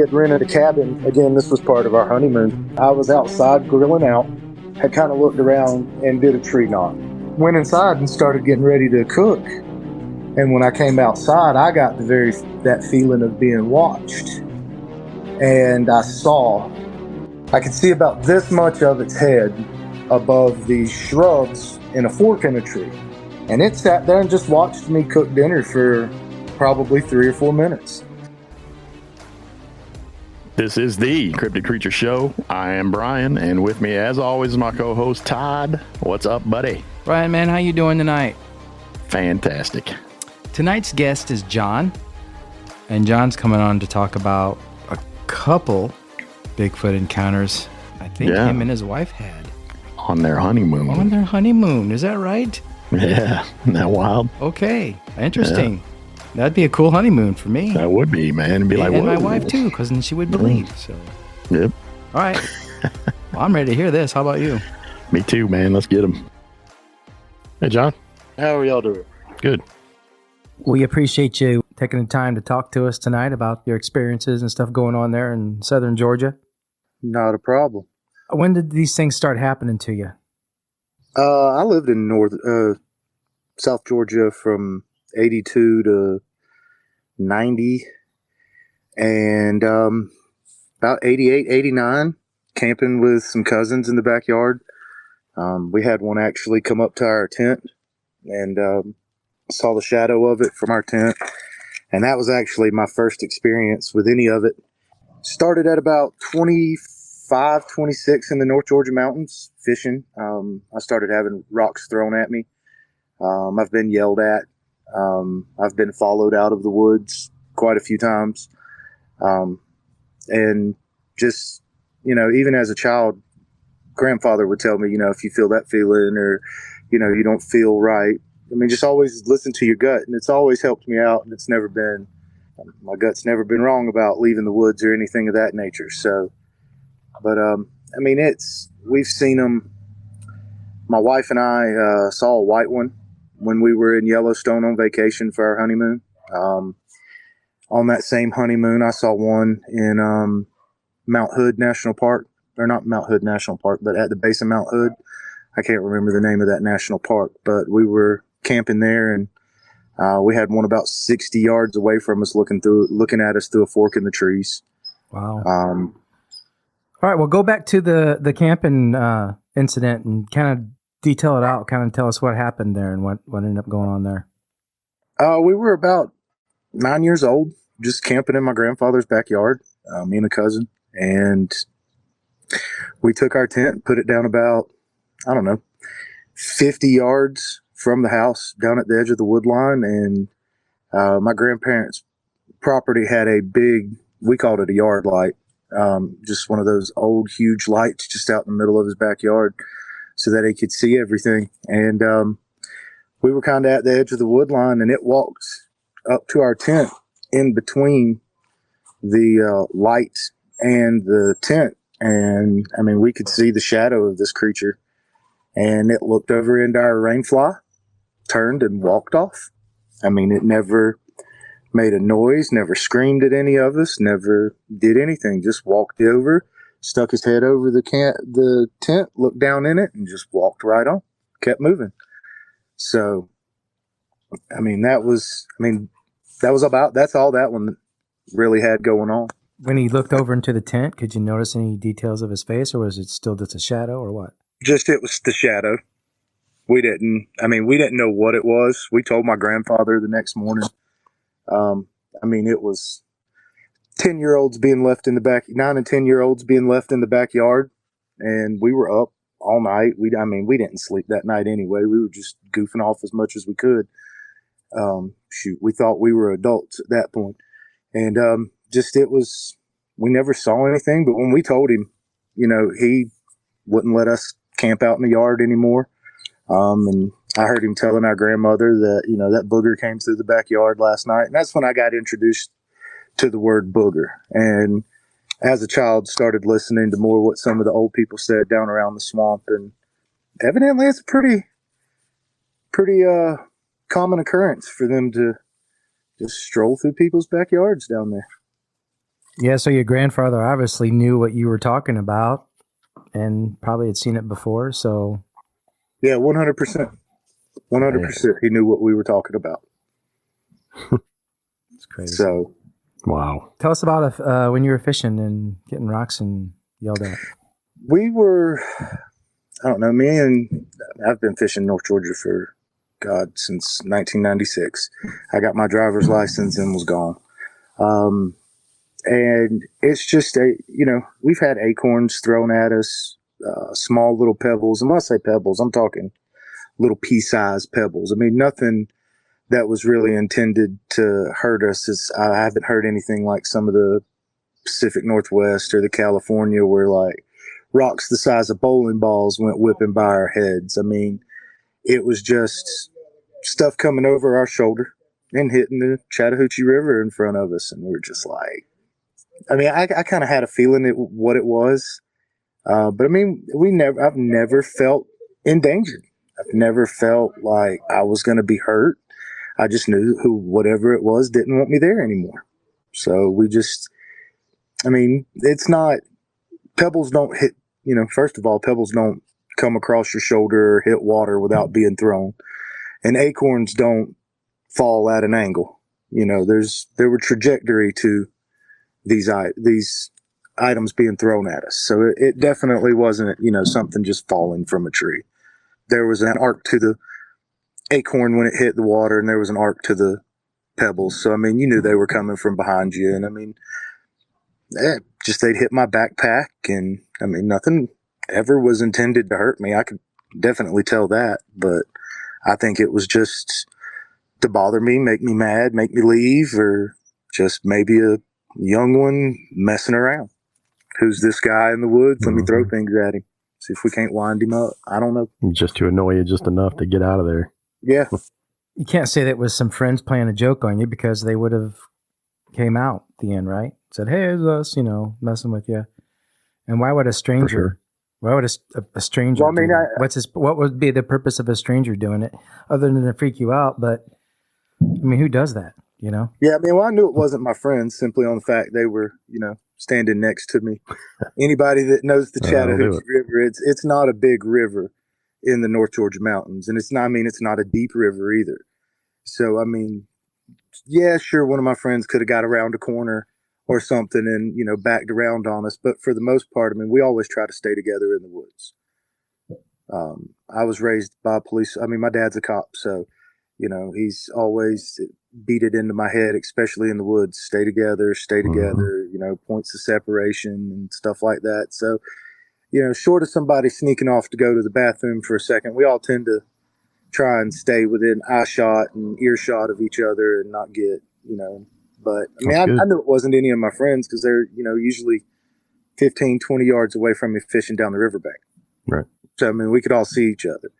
had rented a cabin. Again, this was part of our honeymoon. I was outside grilling out, had kind of looked around and did a tree knot. Went inside and started getting ready to cook. And when I came outside, I got that feeling of being watched. And I could see about this much of its head above the shrubs in a fork in a tree. And it sat there and just watched me cook dinner for probably 3 or 4 minutes. This is the Cryptid Creature Show. I am Brian, and with me, as always, is my co-host Todd. What's up, buddy? Brian, man, how you doing tonight? Fantastic. Tonight's guest is John, and John's coming on to talk about a couple Bigfoot encounters I think him and his wife had. On their honeymoon. On their honeymoon, is that right? Yeah, isn't that wild? Okay, interesting. Yeah. That'd be a cool honeymoon for me. That would be, man. It'd be like, and my wife too, because then she would believe. So. Yep. All right. Well, I'm ready to hear this. How about you? Me too, man. Let's get them. Hey, John. How are y'all doing? Good. We appreciate you taking the time to talk to us tonight about your experiences and stuff going on there in southern Georgia. Not a problem. When did these things start happening to you? I lived in South Georgia from 82 to 90, and about 88, 89, camping with some cousins in the backyard. We had one actually come up to our tent and saw the shadow of it from our tent, and that was actually my first experience with any of it. Started at about 25, 26 in the North Georgia mountains fishing. I started having rocks thrown at me. I've been yelled at. I've been followed out of the woods quite a few times. And just, even as a child, grandfather would tell me, if you feel that feeling or, you don't feel right, just always listen to your gut. And it's always helped me out. And my gut's never been wrong about leaving the woods or anything of that nature. So, but, we've seen them. My wife and I saw a white one when we were in Yellowstone on vacation for our honeymoon. On that same honeymoon, I saw one in Mount Hood National Park, or not Mount Hood National Park, but at the base of Mount Hood. I can't remember the name of that national park, but we were camping there, and we had one about 60 yards away from us looking at us through a fork in the trees. Wow. All right, well, go back to the camping incident and kind of detail it out, kind of tell us what happened there and what ended up going on there. We were about 9 years old, just camping in my grandfather's backyard, me and a cousin. And we took our tent, put it down about, 50 yards from the house, down at the edge of the wood line. And my grandparents' property had a big, we called it a yard light, just one of those old, huge lights just out in the middle of his backyard, so that he could see everything. And we were kind of at the edge of the wood line, and it walked up to our tent in between the light and the tent. And we could see the shadow of this creature, and it looked over into our rain fly, turned and walked off. It never made a noise, never screamed at any of us, never did anything, just walked over, stuck his head over the tent, looked down in it, and just walked right on, kept moving. So, that's all that one really had going on. When he looked over into the tent, could you notice any details of his face, or was it still just a shadow, or what? It was the shadow. We didn't know what it was. We told my grandfather the next morning. It was 10-year-olds being left in the back, 9 and 10-year-olds being left in the backyard, and we were up all night. We didn't sleep that night anyway. We were just goofing off as much as we could. We thought we were adults at that point. And, we never saw anything, but when we told him, he wouldn't let us camp out in the yard anymore. And I heard him telling our grandmother that, that booger came through the backyard last night. And that's when I got introduced to the word booger. And as a child, started listening to more what some of the old people said down around the swamp. And evidently it's a pretty common occurrence for them to just stroll through people's backyards down there. Yeah, so your grandfather obviously knew what you were talking about and probably had seen it before. So Yeah, 100%. 100%. He knew what we were talking about. it's crazy. So, wow. Tell us about when you were fishing and getting rocks and yelled at. we were, I don't know, I've been fishing North Georgia for, God, since 1996. I got my driver's license and was gone. And it's just we've had acorns thrown at us, small little pebbles. And when I say pebbles, I'm talking little pea-sized pebbles. I mean, nothing that was really intended to hurt us. I haven't heard anything like some of the Pacific Northwest or the California where like rocks the size of bowling balls went whipping by our heads. I mean, it was just stuff coming over our shoulder and hitting the Chattahoochee River in front of us. And we were just like, I mean, I kind of had a feeling what it was. But I mean, I've never felt endangered. I've never felt like I was going to be hurt. I just knew whatever it was didn't want me there anymore. So it's not, pebbles don't hit, first of all, pebbles don't come across your shoulder or hit water without being thrown. And acorns don't fall at an angle. There were trajectory to these items being thrown at us. So it definitely wasn't, something just falling from a tree. There was an arc to the acorn when it hit the water, and there was an arc to the pebbles. So, I mean, you knew they were coming from behind you. And I mean, they'd hit my backpack, and I mean, nothing ever was intended to hurt me. I could definitely tell that, but I think it was just to bother me, make me mad, make me leave, or just maybe a young one messing around. Who's this guy in the woods? Let me throw things at him. See if we can't wind him up. I don't know. Just to annoy you just enough to get out of there. Yeah. You can't say that was some friends playing a joke on you because they would have came out at the end, right? Said, hey, it's us, messing with you. And why would a stranger, sure. why would a stranger, well, I mean, what would be the purpose of a stranger doing it other than to freak you out? But I mean, who does that, Yeah, I mean, I knew it wasn't my friends simply on the fact they were, standing next to me. Anybody that knows the Chattahoochee River, it's not a big river in the North Georgia mountains. And it's not a deep river either. So, I mean, yeah, sure, one of my friends could have got around a corner or something and, backed around on us. But for the most part, I mean, we always try to stay together in the woods. I was raised by police. I mean, my dad's a cop, so, he's always beat it into my head, especially in the woods. Stay together, points of separation and stuff like that. So, short of somebody sneaking off to go to the bathroom for a second, we all tend to try and stay within eye shot and earshot of each other and not get, but I mean, I knew it wasn't any of my friends because they're, usually 15, 20 yards away from me fishing down the riverbank. Right. So, I mean, we could all see each other.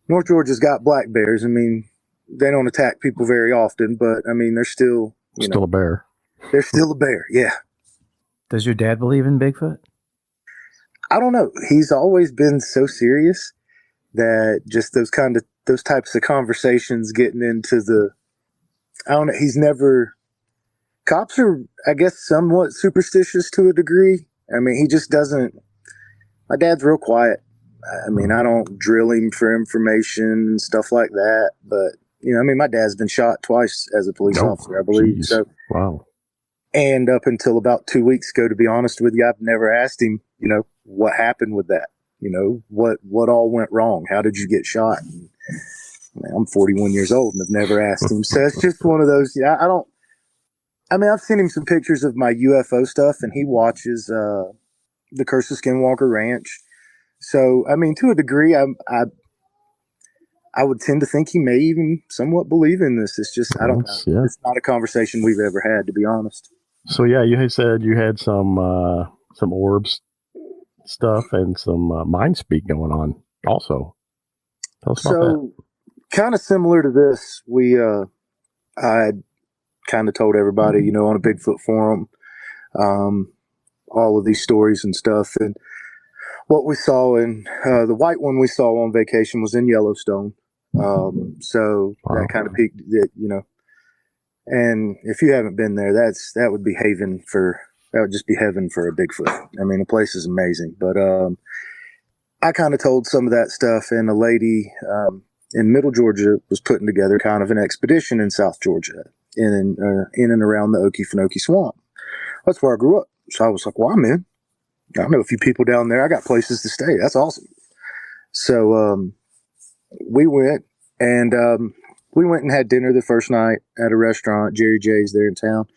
North Georgia's got black bears. I mean, they don't attack people very often, but I mean, they're still, still a bear. They're still a bear. Yeah. Does your dad believe in Bigfoot? I don't know. He's always been so serious that just those types of conversations getting into I don't know. He's never, cops are, I guess, somewhat superstitious to a degree. I mean, he just doesn't, my dad's real quiet. I mean, I don't drill him for information and stuff like that, but I mean, my dad's been shot twice as a police officer, I believe. Geez. So, wow. And up until about 2 weeks ago, to be honest with you, I've never asked him, what happened with that? What all went wrong? How did you get shot? And, I'm 41 years old and I've never asked him. So it's just one of those, I've seen him some pictures of my UFO stuff and he watches the Curse of Skinwalker Ranch. So, I mean, to a degree, I would tend to think he may even somewhat believe in this. It's just, I don't know. Yeah. It's not a conversation we've ever had, to be honest. So, yeah, you had said you had some orbs stuff and some mind speak going on also. Tell us about that. Kind of similar to this, I had kind of told everybody, on a Bigfoot forum, all of these stories and stuff. And what we saw the white one we saw on vacation was in Yellowstone. So that kind of piqued it, And if you haven't been there, that would just be heaven for a Bigfoot. I mean, the place is amazing. But I kind of told some of that stuff, and a lady in Middle Georgia was putting together kind of an expedition in South Georgia, in and around the Okefenokee Swamp. That's where I grew up. So I was like, well, I'm in. I know a few people down there. I got places to stay. That's awesome. So we went, and we went and had dinner the first night at a restaurant, Jerry J's there in town.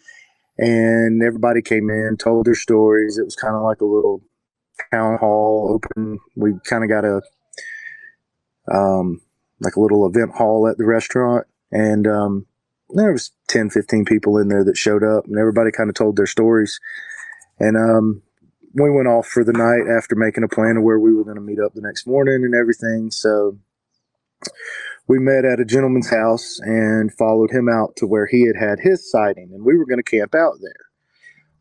And everybody came in, told their stories. It was kind of like a little town hall open. We kind of got a like a little event hall at the restaurant. And there was 10, 15 people in there that showed up, and everybody kind of told their stories. And we went off for the night after making a plan of where we were going to meet up the next morning and everything. So we met at a gentleman's house and followed him out to where he had his sighting, and we were going to camp out there.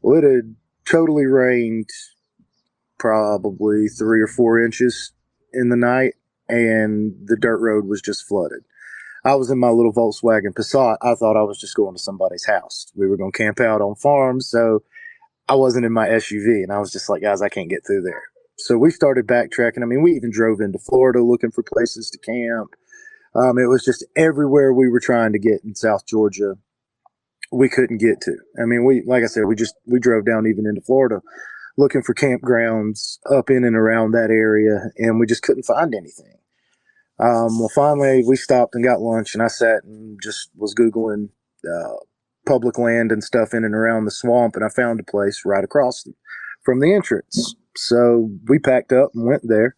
Well, it had totally rained probably 3 or 4 inches in the night, and the dirt road was just flooded. I was in my little Volkswagen Passat. I thought I was just going to somebody's house. We were going to camp out on farms, so I wasn't in my SUV, and I was just like, guys, I can't get through there. So we started backtracking. I mean, we even drove into Florida looking for places to camp. It was just everywhere we were trying to get in South Georgia, we couldn't get to. I mean, like I said, we drove down even into Florida looking for campgrounds up in and around that area, and we just couldn't find anything. Well, finally, we stopped and got lunch, and I sat and just was Googling public land and stuff in and around the swamp, and I found a place right across from the entrance. So we packed up and went there.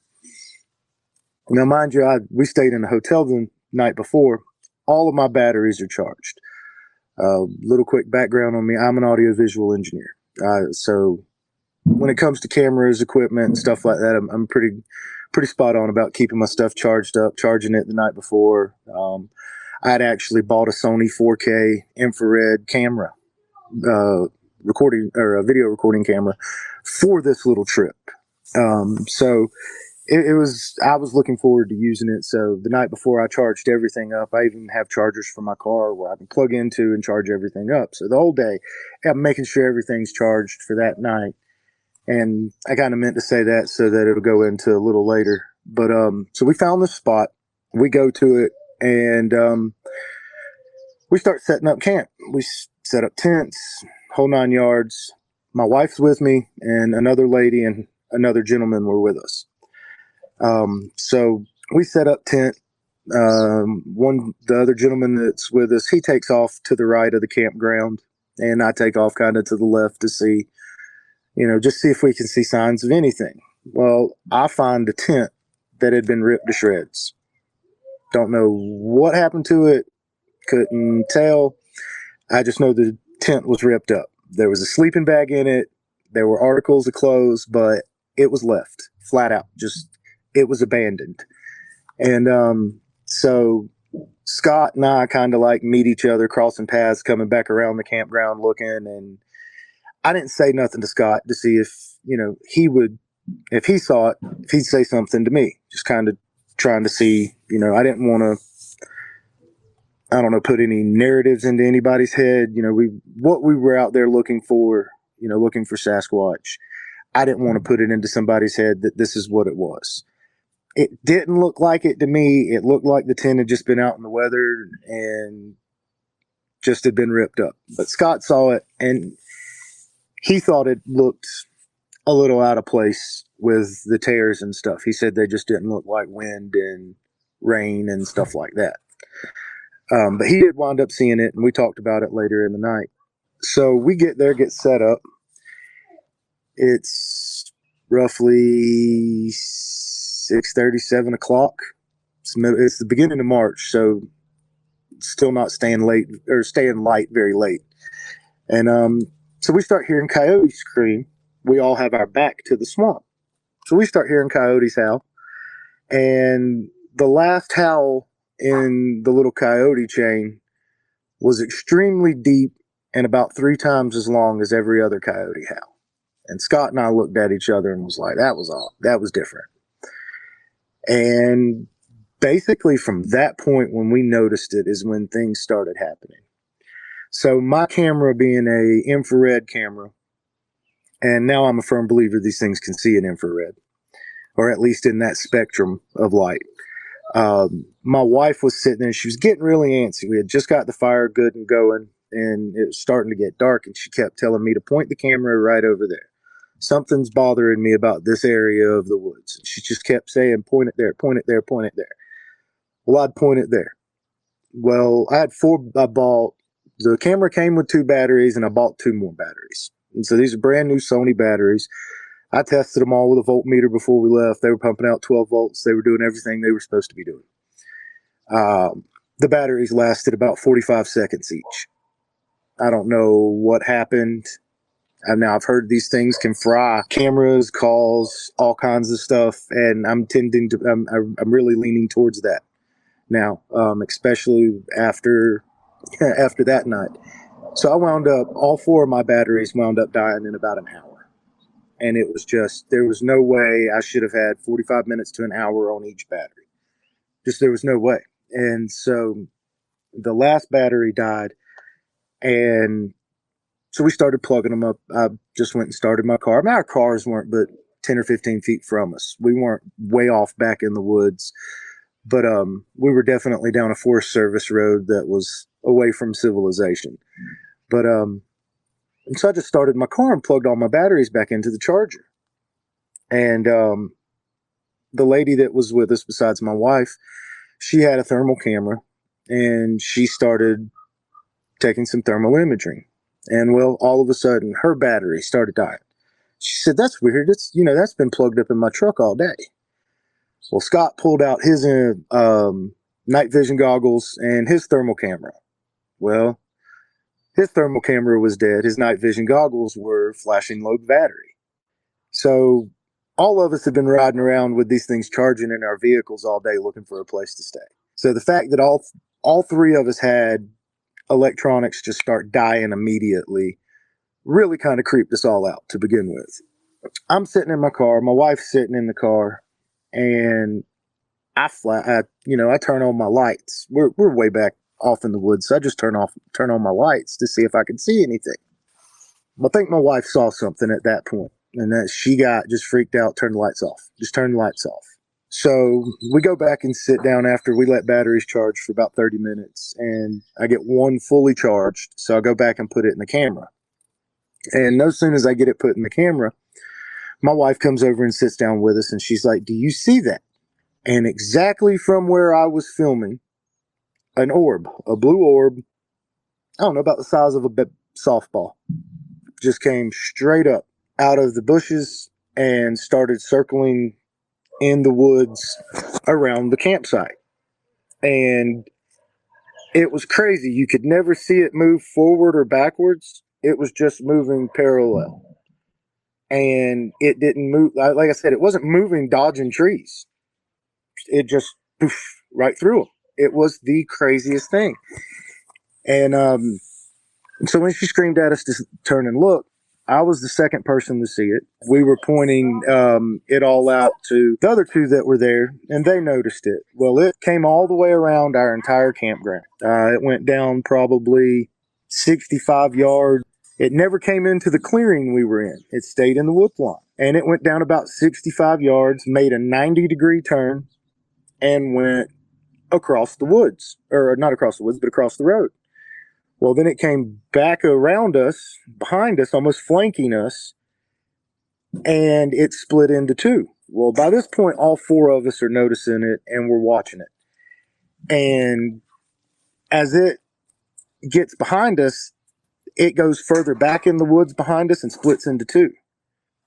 Now, mind you, we stayed in a hotel the night before. All of my batteries are charged. Little quick background on me. I'm an audiovisual engineer. So when it comes to cameras, equipment, and stuff like that, I'm pretty spot on about keeping my stuff charged up, charging it the night before. I'd actually bought a Sony 4K infrared camera, recording or a video recording camera for this little trip. So I was looking forward to using it. So the night before, I charged everything up. I even have chargers for my car where I can plug into and charge everything up. So the whole day, I'm making sure everything's charged for that night. And I kind of meant to say that so that it'll go into a little later. But so we found this spot. We go to it, and we start setting up camp. We set up tents, whole 9 yards. My wife's with me, and another lady and another gentleman were with us. So we set up tent. The other gentleman that's with us, he takes off to the right of the campground, and I take off kind of to the left to see, just see if we can see signs of anything. Well, I find a tent that had been ripped to shreds. Don't know what happened to it. Couldn't tell. I just know the tent was ripped up. There was a sleeping bag in it. There were articles of clothes, but it was left flat out. It was abandoned. And so Scott and I kind of like meet each other, crossing paths, coming back around the campground looking. And I didn't say nothing to Scott to see if, if he saw it, if he'd say something to me. Just kind of trying to see, I didn't want to, put any narratives into anybody's head. What we were out there looking for, looking for Sasquatch. I didn't want to put it into somebody's head that this is what it was. It didn't look like it to me. It looked like the tent had just been out in the weather and just had been ripped up. But Scott saw it, and he thought it looked a little out of place with the tears and stuff. He said they just didn't look like wind and rain and stuff like that. But he did wind up seeing it, and we talked about it later in the night. So we get there, get set up. It's roughly 6:30, 7 o'clock. It's the beginning of March, so still not staying light very late. And so we start hearing coyotes scream. We all have our back to the swamp. So we start hearing coyotes howl. And the last howl in the little coyote chain was extremely deep and about 3 times as long as every other coyote howl. And Scott and I looked at each other and was like, that was odd. That was different. And basically from that point when we noticed it is when things started happening. So my camera being a infrared camera, and now I'm a firm believer these things can see in infrared, or at least in that spectrum of light. My wife was sitting there, she was getting really antsy. We had just got the fire good and going, and it was starting to get dark, and she kept telling me to point the camera right over there. Something's bothering me about this area of the woods. And she just kept saying, point it there, point it there, point it there. Well, I'd point it there. Well, I bought, the camera came with 2 batteries, and I bought 2 more batteries. And so these are brand new Sony batteries. I tested them all with a voltmeter before we left. They were pumping out 12 volts. They were doing everything they were supposed to be doing. The batteries lasted about 45 seconds each. I don't know what happened. Now I've heard these things can fry cameras, calls, all kinds of stuff, and I'm really leaning towards that now, especially after that night. So I wound up, all 4 of my batteries wound up dying in about an hour. And it was just, there was no way I should have had 45 minutes to an hour on each battery. Just, there was no way. And so the last battery died, and so we started plugging them up. I just went and started my car. I mean, our cars weren't but 10 or 15 feet from us. We weren't way off back in the woods, but we were definitely down a Forest Service road that was away from civilization. But and so I just started my car and plugged all my batteries back into the charger. And the lady that was with us, besides my wife, she had a thermal camera, and she started taking some thermal imaging. And well, all of a sudden, her battery started dying. She said, "That's weird. It's, that's been plugged up in my truck all day." Well, Scott pulled out his night vision goggles and his thermal camera. Well, his thermal camera was dead. His night vision goggles were flashing low battery. So all of us have been riding around with these things charging in our vehicles all day looking for a place to stay. So the fact that all 3 of us had electronics just start dying immediately really kind of creeped us all out to begin with. I'm sitting in my car, my wife's sitting in the car, and I turn on my lights. We're way back off in the woods, so I just turn on my lights to see if I can see anything. I think my wife saw something at that point, and that she got just freaked out, turned the lights off. Just turn the lights off. So we go back and sit down after we let batteries charge for about 30 minutes, and I get one fully charged, so I go back and put it in the camera. And as soon as I get it put in the camera, my wife comes over and sits down with us, and she's like, "Do you see that?" And exactly from where I was filming, an orb, a blue orb, I don't know, about the size of a softball, just came straight up out of the bushes and started circling in the woods around the campsite. And it was crazy. You could never see it move forward or backwards. It was just moving parallel. And it didn't move. Like I said, it wasn't moving, dodging trees. It just poof, right through them. It was the craziest thing. And so when she screamed at us to turn and look, I was the second person to see it. We were pointing it all out to the other 2 that were there, and they noticed it. Well, it came all the way around our entire campground. It went down probably 65 yards. It never came into the clearing we were in. It stayed in the wood line. And it went down about 65 yards, made a 90-degree turn, and went across the woods. Or not across the woods, but across the road. Well, then it came back around us, behind us, almost flanking us, and it split into 2. Well, by this point, all 4 of us are noticing it, and we're watching it. And as it gets behind us, it goes further back in the woods behind us and splits into 2.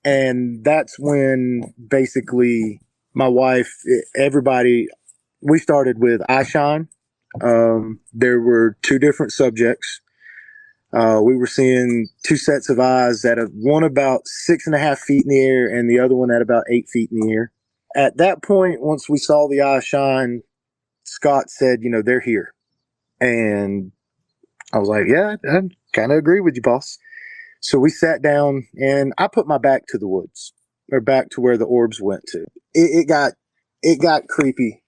And that's when basically my wife, everybody, we started with eye shine. There were 2 different subjects. We were seeing 2 sets of eyes, one about 6.5 feet in the air and the other one at about 8 feet in the air. At that point, once we saw the eye shine, Scott said, "They're here." And I was like, "Yeah, I kind of agree with you, boss." So we sat down, and I put my back to the woods, or back to where the orbs went to. It got creepy.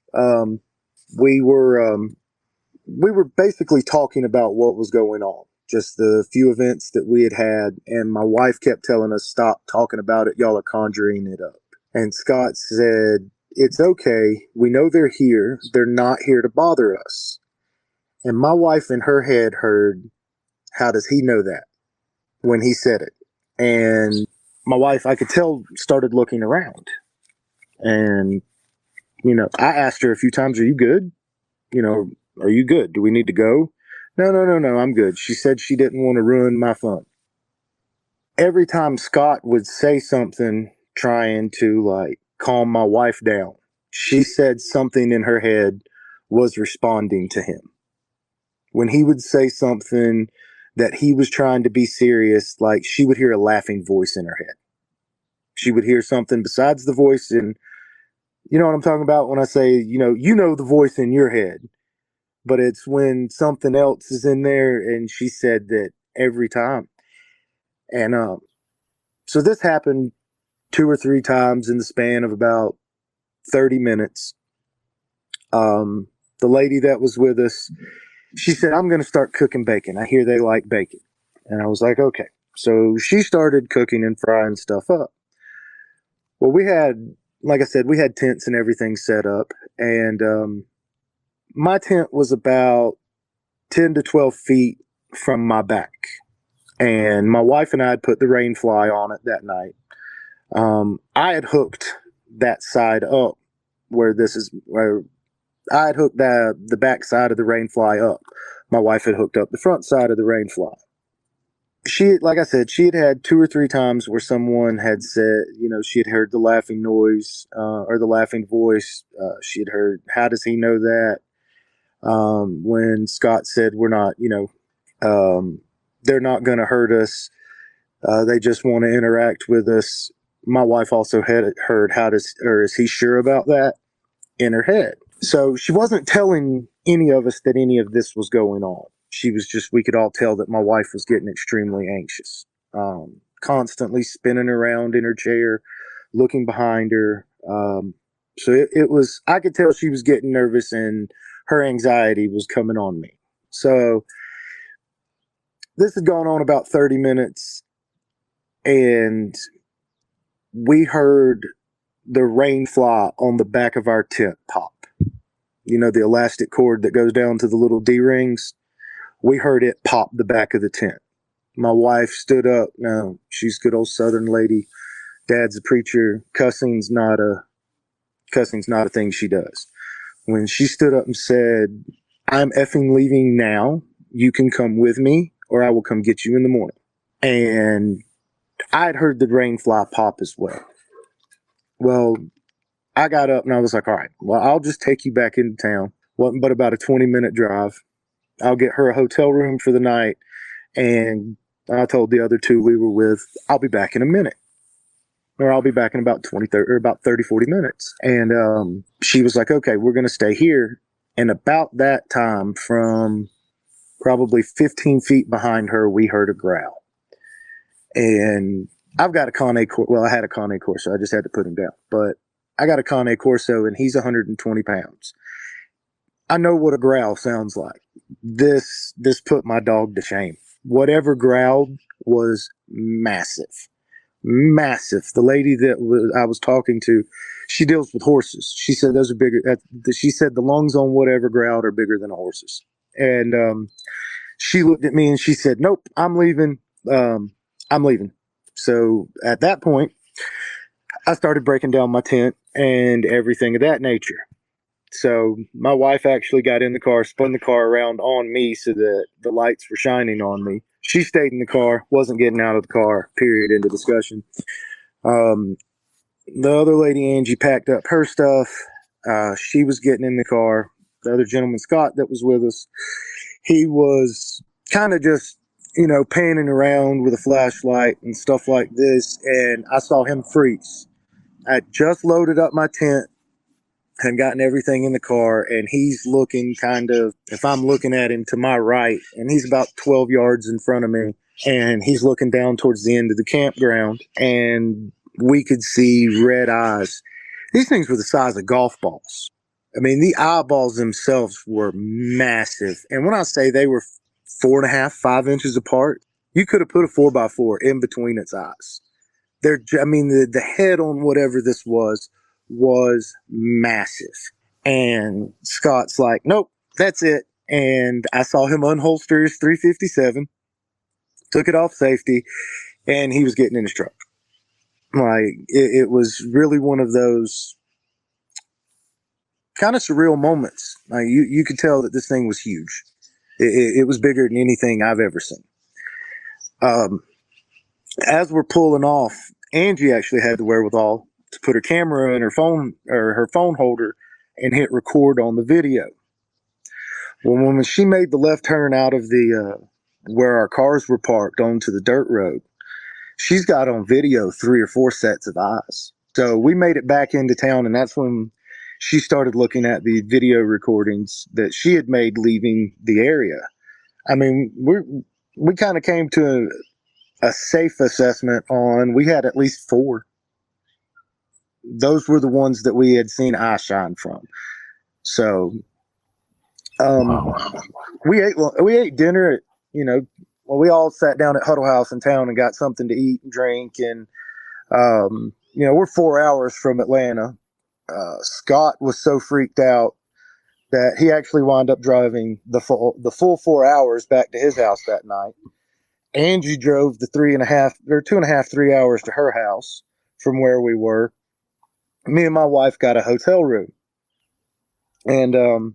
We were basically talking about what was going on. just the few events that we had. And my wife kept telling us, stop talking about it. Y'all are conjuring it up. And Scott said, it's okay. We know they're here. They're not here to bother us. And my wife in her head heard, how does he know that, when he said it? And my wife, I could tell, started looking around. And, I asked her a few times, are you good? Are you good? Do we need to go? No, I'm good. She said she didn't want to ruin my fun. Every time Scott would say something trying to calm my wife down, she said something in her head was responding to him. When he would say something that he was trying to be serious, she would hear a laughing voice in her head. She would hear something besides the voice, and you know what I'm talking about when I say, the voice in your head, but it's when something else is in there. And she said that every time. And so this happened 2 or 3 times in the span of about 30 minutes. The lady that was with us, she said, I'm going to start cooking bacon. I hear they like bacon. And I was like, okay. So she started cooking and frying stuff up. Well, we had, like I said, we had tents and everything set up. And my tent was about 10 to 12 feet from my back. And my wife and I had put the rain fly on it that night. I had hooked that side up where I had hooked the back side of the rain fly up. My wife had hooked up the front side of the rain fly. Like I said, she had 2 or 3 times where someone had said, she had heard the laughing noise, or the laughing voice. She had heard, how does he know that? When Scott said, we're not, they're not going to hurt us. They just want to interact with us. My wife also had heard, is he sure about that, in her head. So she wasn't telling any of us that any of this was going on. She was just, we could all tell that my wife was getting extremely anxious, constantly spinning around in her chair, looking behind her. So it was, I could tell she was getting nervous and her anxiety was coming on me. So this had gone on about 30 minutes and we heard the rain fly on the back of our tent pop. The elastic cord that goes down to the little D-rings. We heard it pop the back of the tent. My wife stood up. Now, she's a good old Southern lady. Dad's a preacher. Cussing's not a thing she does. When she stood up and said, I'm effing leaving now. You can come with me or I will come get you in the morning. And I'd heard the rain fly pop as well. Well, I got up and I was like, all right, well, I'll just take you back into town. Wasn't but about a 20-minute drive. I'll get her a hotel room for the night. And I told the other 2 we were with, I'll be back in a minute. Or I'll be back in about 30, 40 minutes. And she was like, okay, we're going to stay here. And about that time, from probably 15 feet behind her, we heard a growl. And I've got a Cane Corso. Well, I had a Cane Corso. I just had to put him down. But I got a Cane Corso, and he's 120 pounds. I know what a growl sounds like. This put my dog to shame. Whatever growled was massive. Massive. The lady that I was talking to, she deals with horses. She said those are bigger. She said the lungs on whatever growled are bigger than a horse's. And she looked at me and she said, nope, I'm leaving. I'm leaving. So at that point, I started breaking down my tent and everything of that nature. So my wife actually got in the car, spun the car around on me so that the lights were shining on me. She stayed in the car, wasn't getting out of the car, period, end of discussion. The other lady, Angie, packed up her stuff. She was getting in the car. The other gentleman, Scott, that was with us, he was kind of just, panning around with a flashlight and stuff like this. And I saw him freeze. I just loaded up my tent and gotten everything in the car, and he's looking kind of, if I'm looking at him, to my right, and he's about 12 yards in front of me, and he's looking down towards the end of the campground, and we could see red eyes. These things were the size of golf balls. I mean, the eyeballs themselves were massive. And when I say they were 4.5, 5 inches apart. You could have put a 4x4 in between its eyes. The head on whatever this was massive. And Scott's like, nope, that's it. And I saw him unholster his 357, took it off safety, and he was getting in his truck. Like, it was really one of those kind of surreal moments. Like, you could tell that this thing was huge. It was bigger than anything I've ever seen. As we're pulling off, Angie actually had the wherewithal to put her camera in her phone or her phone holder and hit record on the video. Well, when she made the left turn out of the where our cars were parked onto the dirt road, she's got on video 3 or 4 sets of eyes. So we made it back into town, and that's when she started looking at the video recordings that she had made leaving the area. I mean, we kind of came to a safe assessment on, we had at least 4. Those were the ones that we had seen eye shine from. So we ate dinner at, we all sat down at Huddle House in town and got something to eat and drink. And, we're 4 hours from Atlanta. Scott was so freaked out that he actually wound up driving the full 4 hours back to his house that night. Angie drove the 2.5, 3 hours to her house from where we were. Me and my wife got a hotel room. And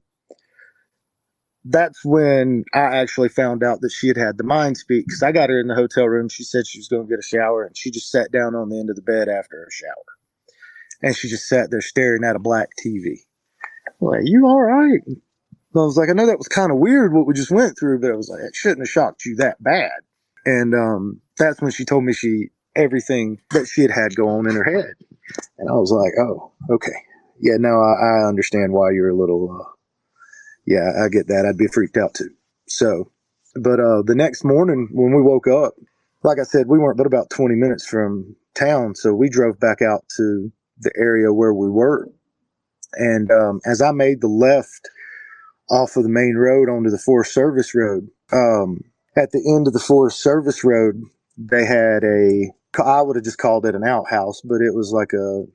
that's when I actually found out that she had the mind speak, because I got her in the hotel room. She said she was going to get a shower, and she just sat down on the end of the bed after her shower. And she just sat there staring at a black TV. Like, you all right? I was like, I know that was kind of weird what we just went through, but I was like, it shouldn't have shocked you that bad. And that's when she told me everything that she had go on in her head. And I was like, oh, okay. Yeah, no, I understand why you're a little, I get that. I'd be freaked out too. So, but the next morning when we woke up, like I said, we weren't but about 20 minutes from town. So we drove back out to the area where we were. And as I made the left off of the main road onto the Forest Service Road, at the end of the Forest Service Road, they had I would have just called it an outhouse, but it was like a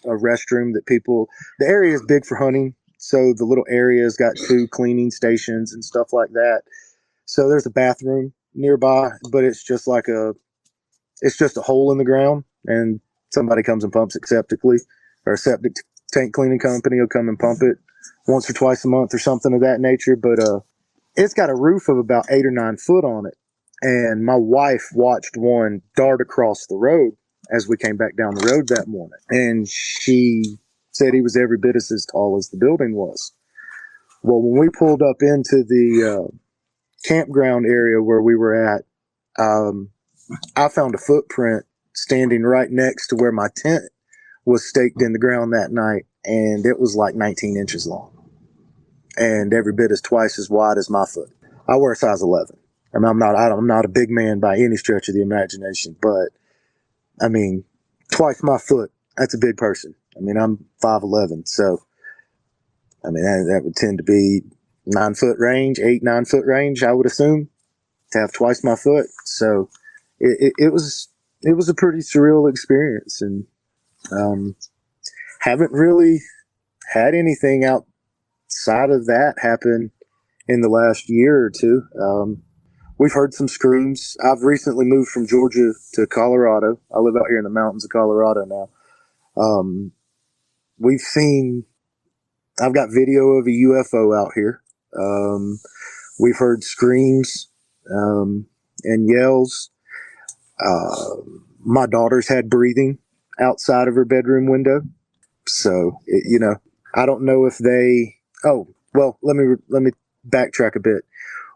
restroom that the area is big for hunting. So the little area's got 2 cleaning stations and stuff like that. So there's a bathroom nearby, but it's just a hole in the ground, and somebody comes and pumps it septically, or a septic tank cleaning company will come and pump it once or twice a month or something of that nature. But it's got a roof of about 8 or 9 foot on it. And my wife watched one dart across the road as we came back down the road that morning. And she said he was every bit as tall as the building was. Well, when we pulled up into the campground area where we were at, I found a footprint standing right next to where my tent was staked in the ground that night. And it was like 19 inches long and every bit as twice as wide as my foot. I wear a size 11. I mean, I'm not a big man by any stretch of the imagination, but I mean, twice my foot, that's a big person. I mean, I'm 5'11", so I mean, that would tend to be 9 foot range, 9 foot range, I would assume, to have twice my foot. So it was a pretty surreal experience, and haven't really had anything outside of that happen in the last year or two. We've heard some screams. I've recently moved from Georgia to Colorado. I live out here in the mountains of Colorado now. I've got video of a UFO out here. We've heard screams and yells. My daughter's had breathing outside of her bedroom window. So, I don't know if let me backtrack a bit.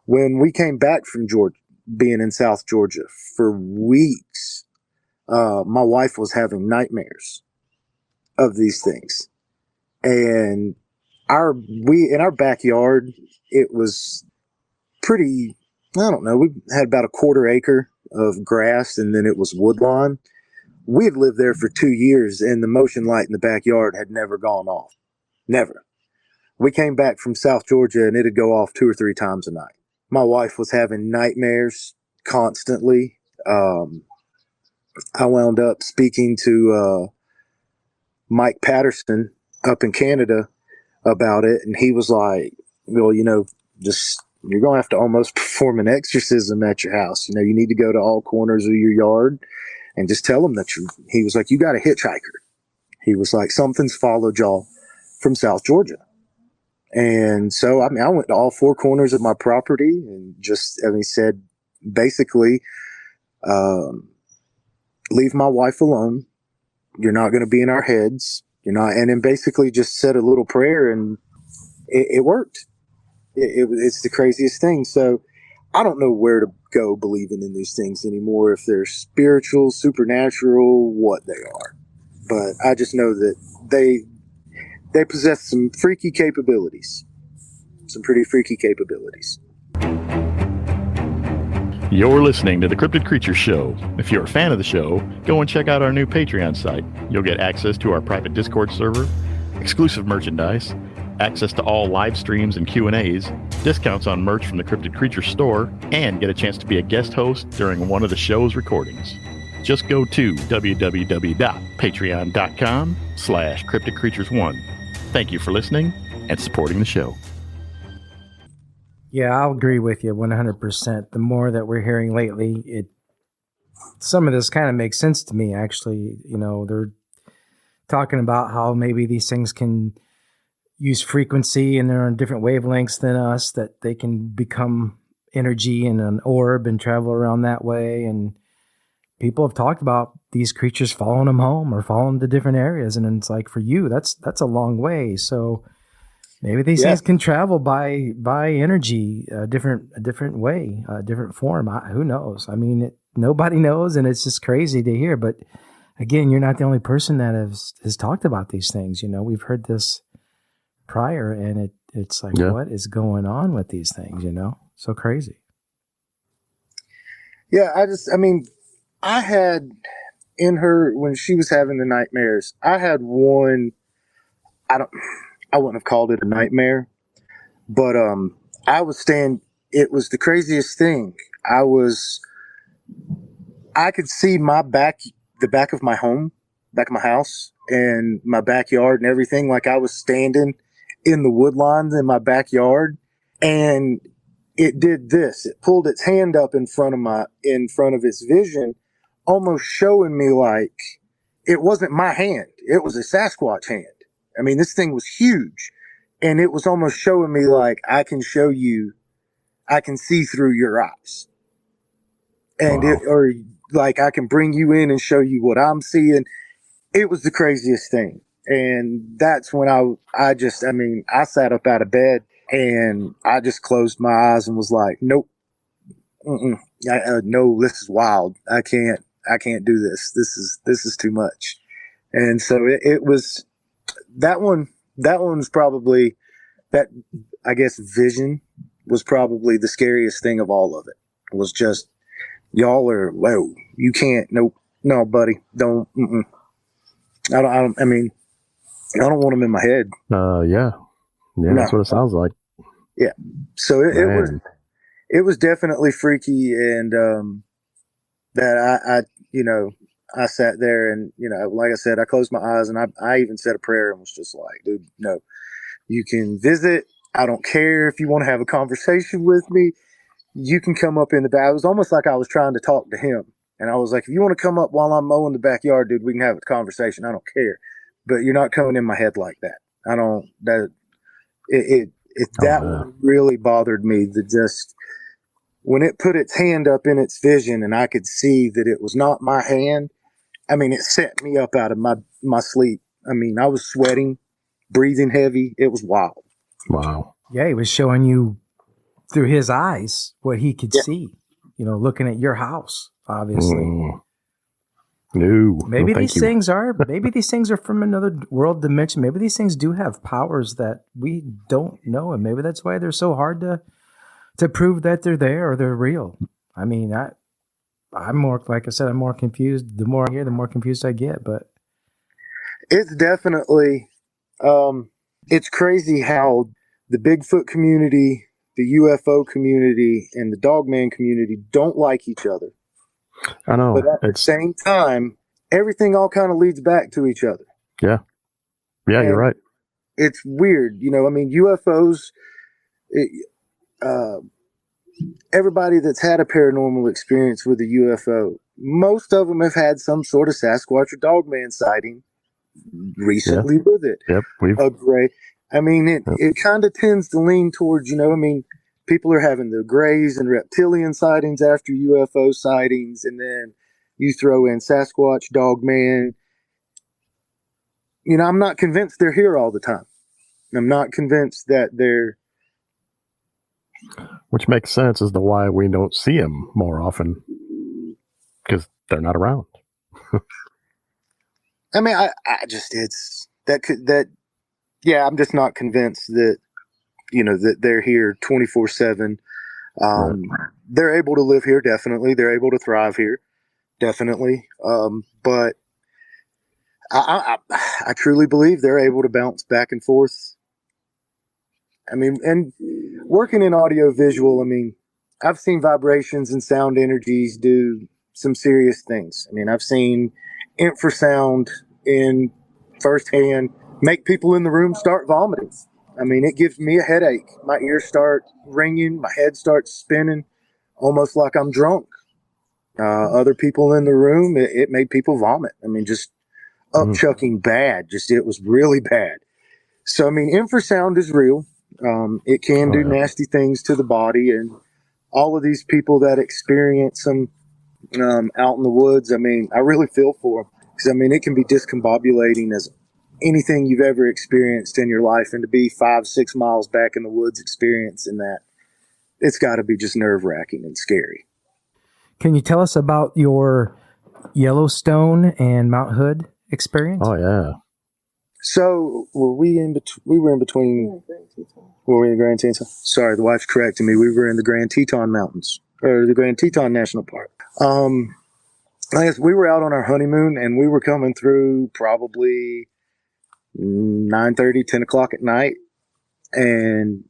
When we came back from Georgia, being in South Georgia for weeks, my wife was having nightmares of these things. And in our backyard, it was pretty, I don't know, we had about a 1/4 acre of grass, and then it was woodlawn. We had lived there for 2 years, and the motion light in the backyard had never gone off. Never. We came back from South Georgia, and it'd go off 2 or 3 times a night. my wife was having nightmares constantly. I wound up speaking to Mike Patterson up in Canada about it, and he was like, well, just you're going to have to almost perform an exorcism at your house. You need to go to all corners of your yard and just tell them that he was like, you got a hitchhiker. He was like, something's followed y'all from South Georgia. And so, I went to all four corners of my property and said, basically, leave my wife alone. You're not going to be in our heads. You're not. And then basically just said a little prayer, and it worked. It's the craziest thing. So I don't know where to go believing in these things anymore, if they're spiritual, supernatural, what they are. But I just know that they possess some freaky capabilities. Some pretty freaky capabilities. You're listening to the Cryptid Creature Show. If you're a fan of the show, go and check out our new Patreon site. You'll get access to our private Discord server, exclusive merchandise, access to all live streams and Q&As, discounts on merch from the Cryptid Creature store, and get a chance to be a guest host during one of the show's recordings. Just go to www.patreon.com/cryptidcreatures1. Thank you for listening and supporting the show. Yeah, I'll agree with you 100%. The more that we're hearing lately, some of this kind of makes sense to me, actually. They're talking about how maybe these things can use frequency and they're on different wavelengths than us, that they can become energy in an orb and travel around that way. And people have talked about these creatures following them home or following to different areas. And it's like, for you, that's a long way. So maybe these things can travel by energy, a different way, a different form. Who knows? I mean, nobody knows, and it's just crazy to hear. But again, you're not the only person that has talked about these things. We've heard this prior, and it's like, what is going on with these things? So crazy. Yeah, I had in her, when she was having the nightmares, I had one. I wouldn't have called it a nightmare, but it was the craziest thing. I could see the back of my home, back of my house, and my backyard and everything. Like I was standing in the woodlines in my backyard, and it did this. It pulled its hand up in front of its vision, almost showing me like it wasn't my hand. It was a Sasquatch hand. I mean, this thing was huge, and it was almost showing me like, I can show you, I can see through your eyes, and or like I can bring you in and show you what I'm seeing. It was the craziest thing. And that's when I sat up out of bed and I just closed my eyes and was like, nope, no, this is wild. I can't do this. This is too much. And so it was that one. That one's probably that. I guess vision was probably the scariest thing of all of it. It was just, y'all are, whoa, you can't, nope, no, buddy, don't. I don't want them in my head. Yeah, no. That's what it sounds like. Yeah. So it was definitely freaky, and that I sat there and, like I said, I closed my eyes and I even said a prayer and was just like, dude, no, you can visit. I don't care if you want to have a conversation with me. You can come up in the back. It was almost like I was trying to talk to him. And I was like, if you want to come up while I'm mowing the backyard, dude, we can have a conversation. I don't care. But you're not coming in my head like that. One really bothered me. When it put its hand up in its vision and I could see that it was not my hand, it set me up out of my sleep. I was sweating, breathing heavy. It was wild. Wow. Yeah, he was showing you through his eyes what he could see, looking at your house, obviously. No. Maybe these things are from another world dimension. Maybe these things do have powers that we don't know, and maybe that's why they're so hard to prove that they're there or they're real. I'm more, like I said, I'm more confused. The more I hear, the more confused I get. But it's definitely, it's crazy how the Bigfoot community, the UFO community and the dogman community don't like each other. I know. But at the same time, everything all kind of leads back to each other. Yeah. Yeah, And you're right. it's weird. I mean, UFOs, everybody that's had a paranormal experience with a UFO, most of them have had some sort of Sasquatch or dogman sighting recently with it. Yep. A gray. I mean, it kind of tends to lean towards, I mean, people are having the grays and reptilian sightings after UFO sightings, and then you throw in Sasquatch, dogman. I'm not convinced they're here all the time. I'm not convinced that they're... Which makes sense as to why we don't see them more often, because they're not around. I mean, I just, yeah, I'm just not convinced that, that they're here 24/7. Right. They're able to live here, definitely. They're able to thrive here, definitely. But I truly believe they're able to bounce back and forth. I mean, and working in audio visual, I mean, I've seen vibrations and sound energies do some serious things. I mean, I've seen infrasound in firsthand make people in the room start vomiting. I mean, it gives me a headache. My ears start ringing, my head starts spinning, almost like I'm drunk. Other people in the room, it made people vomit. I mean, just upchucking bad. It was really bad. So, I mean, infrasound is real. It can do nasty things to the body, and all of these people that experience them out in the woods, I mean, I really feel for them, because I mean, it can be discombobulating as anything you've ever experienced in your life, and to be 5-6 miles back in the woods experiencing that, it's got to be just nerve-wracking and scary. Can you tell us about your Yellowstone and Mount Hood experience? Oh yeah. So were we in between? We were in between. Were we in the Grand Teton? Sorry, the wife's correcting me. We were in the Grand Teton Mountains, or the Grand Teton National Park. I guess we were out on our honeymoon, and we were coming through probably 9:30, 10 o'clock at night, and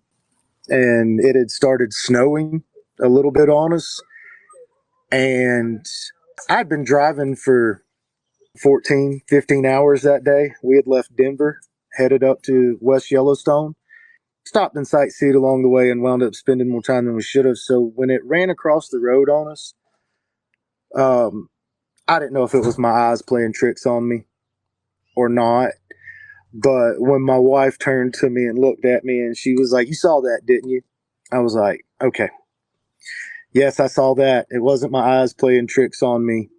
it had started snowing a little bit on us, and I'd been driving for 14, 15 hours that day. We had left Denver, headed up to West Yellowstone, stopped and sightseed along the way, and wound up spending more time than we should have. So when it ran across the road on us, I didn't know if it was my eyes playing tricks on me or not. But when my wife turned to me and looked at me, and she was like, "You saw that, didn't you?" I was like, "Okay. Yes, I saw that. It wasn't my eyes playing tricks on me."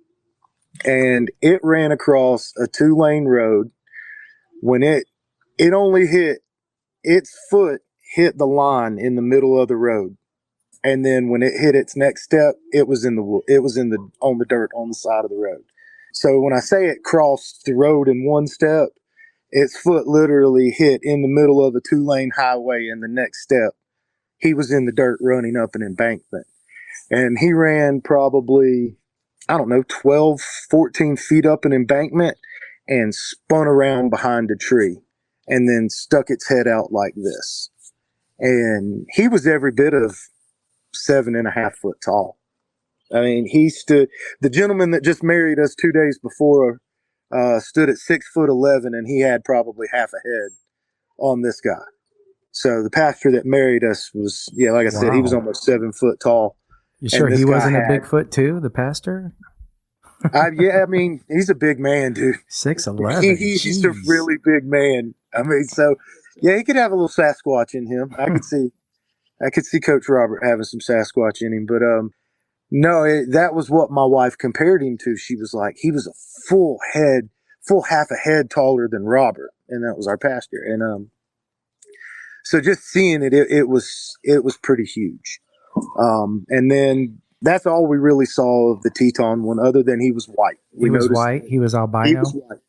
And it ran across a 2-lane road. When it only hit, its foot hit the line in the middle of the road. And then when it hit its next step, it was on the dirt on the side of the road. So when I say it crossed the road in one step, its foot literally hit in the middle of a 2-lane highway, and the next step, he was in the dirt running up an embankment. And he ran probably, 12, 14 feet up an embankment and spun around behind a tree and then stuck its head out like this. And he was every bit of 7.5 foot tall. I mean, the gentleman that just married us 2 days before stood at 6'11", and he had probably half a head on this guy. So the pastor that married us was, like I said, he was almost 7 foot tall. You sure he wasn't a Bigfoot too, the pastor? Yeah, I mean, he's a big man, dude. 6'11". He's a really big man. I mean, so yeah, he could have a little Sasquatch in him. I could see Coach Robert having some Sasquatch in him, but no, that was what my wife compared him to. She was like, he was a full half a head taller than Robert, and that was our pastor. And so just seeing it was pretty huge. And then that's all we really saw of the Teton one, other than he was white. He was white. He was albino. He was white.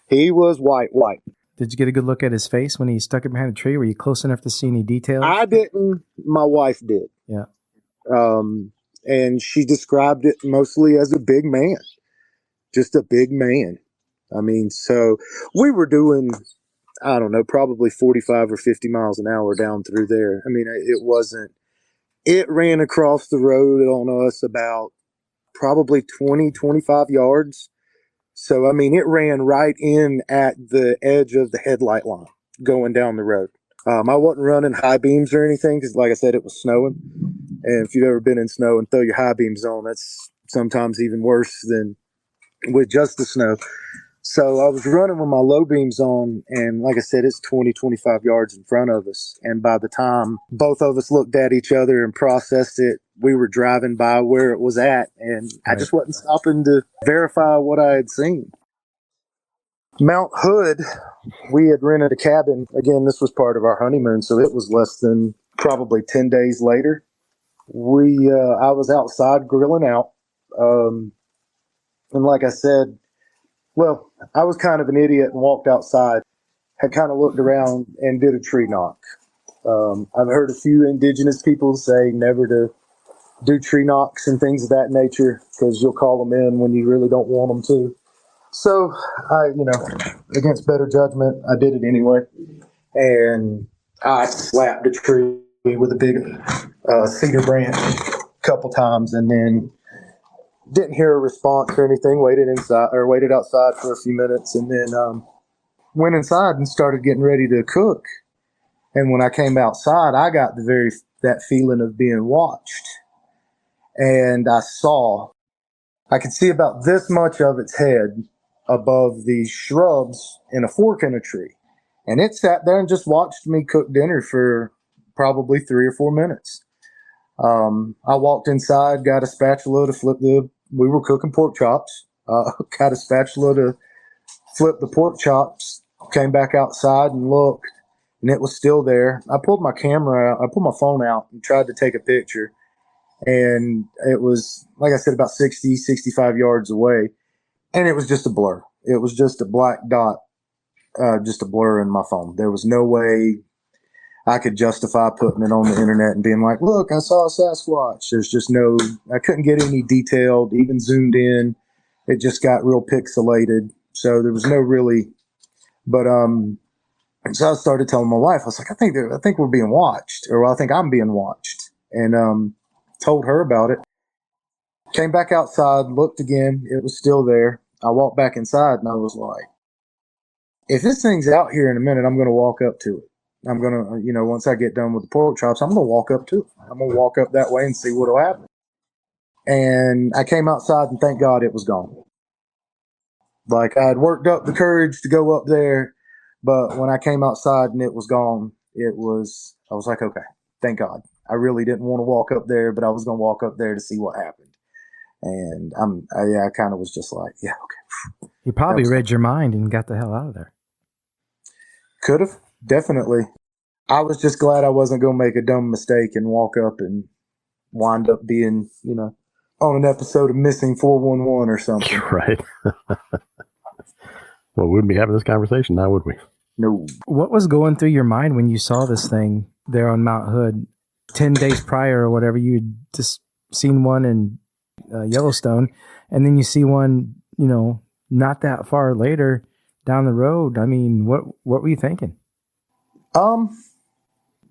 He was white. Did you get a good look at his face when he stuck it behind a tree? Were you close enough to see any details? I didn't. My wife did. Yeah. And she described it mostly as a big man, just a big man. I mean, so we were doing, probably 45 or 50 miles an hour down through there. I mean, it wasn't It ran across the road on us about probably 20, 25 yards. So, I mean, it ran right in at the edge of the headlight line going down the road. I wasn't running high beams or anything because, like I said, it was snowing. And if you've ever been in snow and throw your high beams on, that's sometimes even worse than with just the snow. So I was running with my low beams on, and like I said, it's 20, 25 yards in front of us. And by the time both of us looked at each other and processed it, we were driving by where it was at, and I just wasn't stopping to verify what I had seen. Mount Hood, we had rented a cabin. Again, this was part of our honeymoon, so it was less than probably 10 days later. I was outside grilling out. And like I said, well, I was kind of an idiot and walked outside, had kind of looked around and did a tree knock. I've heard a few indigenous people say never to do tree knocks and things of that nature because you'll call them in when you really don't want them to. So against better judgment, I did it anyway. And I slapped a tree with a big cedar branch a couple times and then didn't hear a response or anything, waited outside for a few minutes and then went inside and started getting ready to cook. And when I came outside, I got that feeling of being watched. And I could see about this much of its head above these shrubs in a fork in a tree. And it sat there and just watched me cook dinner for probably 3 or 4 minutes. I walked inside, got a spatula to we were cooking pork chops, got a spatula to flip the pork chops, came back outside and looked, and it was still there. I pulled my phone out and tried to take a picture. And it was, like I said, about 60, 65 yards away. And it was just a blur. It was just a black dot, just a blur in my phone. There was no way I could justify putting it on the internet and being like, look, I saw a Sasquatch. I couldn't get any detailed, even zoomed in. It just got real pixelated. So there was no really, but, so I started telling my wife, I was like, I think we're being watched, or I think I'm being watched. And, told her about it. Came back outside, looked again. It was still there. I walked back inside and I was like, if this thing's out here in a minute, I'm going to walk up to it. I'm going to, once I get done with the pork chops, I'm going to walk up to it. I'm going to walk up that way and see what'll happen. And I came outside and thank God it was gone. Like I had worked up the courage to go up there, but when I came outside and it was gone, I was like, okay, thank God. I really didn't want to walk up there, but I was going to walk up there to see what happened. And I kind of was just like, yeah, okay. You probably read your mind and got the hell out of there. Could have, definitely. I was just glad I wasn't going to make a dumb mistake and walk up and wind up being, on an episode of Missing 411 or something. Right. Well, we wouldn't be having this conversation now, would we? No. What was going through your mind when you saw this thing there on Mount Hood 10 days prior or whatever? You had just seen one in Yellowstone, and then you see one, not that far later down the road. I mean, what were you thinking?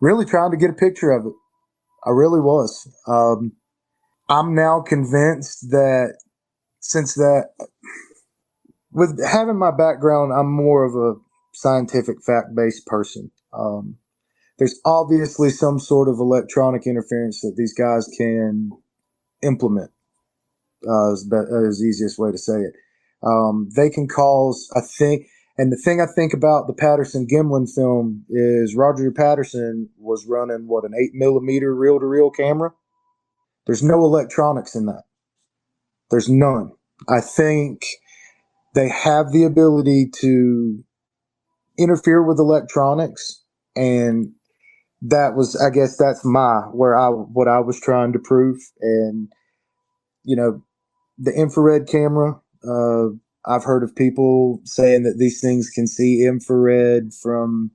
Really trying to get a picture of it. I really was. I'm now convinced that with having my background, I'm more of a scientific fact-based person. There's obviously some sort of electronic interference that these guys can implement, is the easiest way to say it. They can cause, and the thing I think about the Patterson-Gimlin film is Roger Patterson was running, an 8mm reel-to-reel camera? There's no electronics in that. There's none. I think they have the ability to interfere with electronics, and I guess that's what I was trying to prove. And, the infrared camera, I've heard of people saying that these things can see infrared from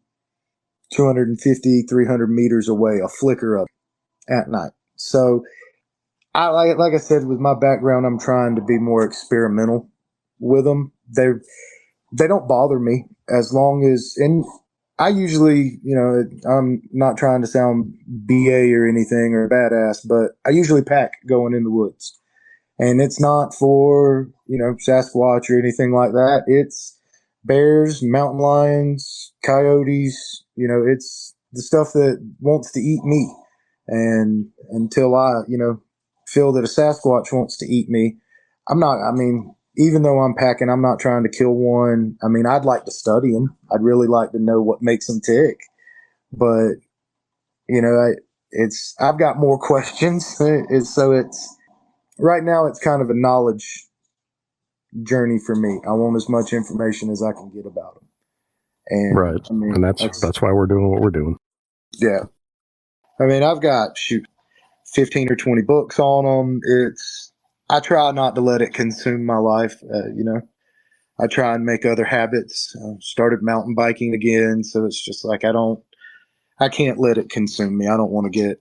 250, 300 meters away, a flicker of at night. So like I said, with my background, I'm trying to be more experimental with them. They don't bother me as long as, and I usually, I'm not trying to sound BA or anything or badass, but I usually pack going in the woods. And it's not for, Sasquatch or anything like that. It's bears, mountain lions, coyotes, it's the stuff that wants to eat me. And until I, feel that a Sasquatch wants to eat me, even though I'm packing, I'm not trying to kill one. I mean, I'd like to study them. I'd really like to know what makes them tick. But, I've got more questions. It's right now, it's kind of a knowledge journey for me. I want as much information as I can get about them. And right. And that's why we're doing what we're doing. Yeah. I mean, I've got 15 or 20 books on them. I try not to let it consume my life. I try and make other habits. Started mountain biking again. So it's just like, I can't let it consume me. I don't want to get,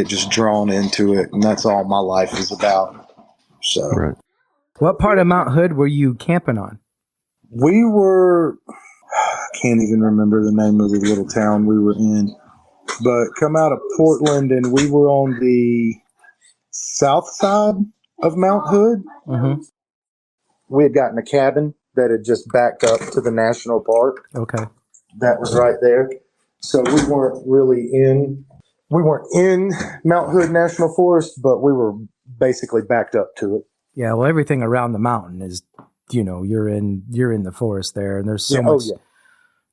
just drawn into it. And that's all my life is about. So, right. What part of Mount Hood were you camping on? I can't even remember the name of the little town we were in, but come out of Portland and we were on the south side of Mount Hood. Mm-hmm. We had gotten a cabin that had just backed up to the national park. Okay. That was right there. So we weren't in Mount Hood National Forest, but we were basically backed up to it. Yeah, well, everything around the mountain is, you're in the forest there, and there's so much. Oh, yeah.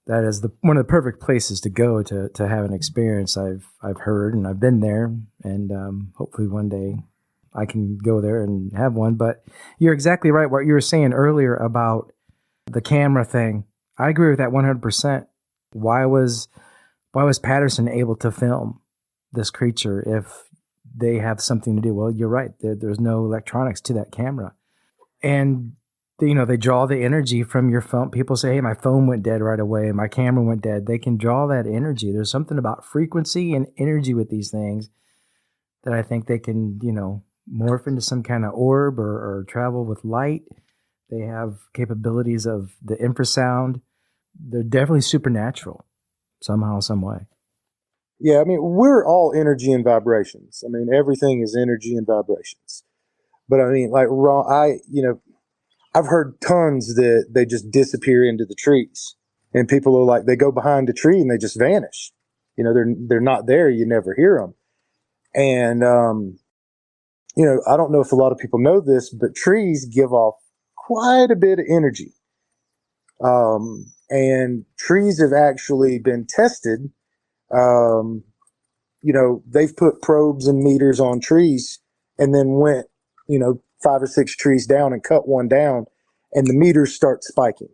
That is one of the perfect places to go to have an experience. I've heard, and I've been there, and hopefully one day I can go there and have one. But you're exactly right. What you were saying earlier about the camera thing, I agree with that 100%. Why was Patterson able to film this creature if they have something to do? Well, you're right. There's no electronics to that camera. And, they draw the energy from your phone. People say, hey, my phone went dead right away. My camera went dead. They can draw that energy. There's something about frequency and energy with these things that I think they can, morph into some kind of orb or travel with light. They have capabilities of the infrasound. They're definitely supernatural somehow, some way. Yeah, I mean, we're all energy and vibrations. I mean, everything is energy and vibrations. But I mean, like I've heard tons that they just disappear into the trees, and people are like, they go behind a tree and they just vanish. They're not there. You never hear them. And I don't know if a lot of people know this, but trees give off quite a bit of energy. And trees have actually been tested. They've put probes and meters on trees and then went, 5 or 6 trees down and cut one down, and the meters start spiking.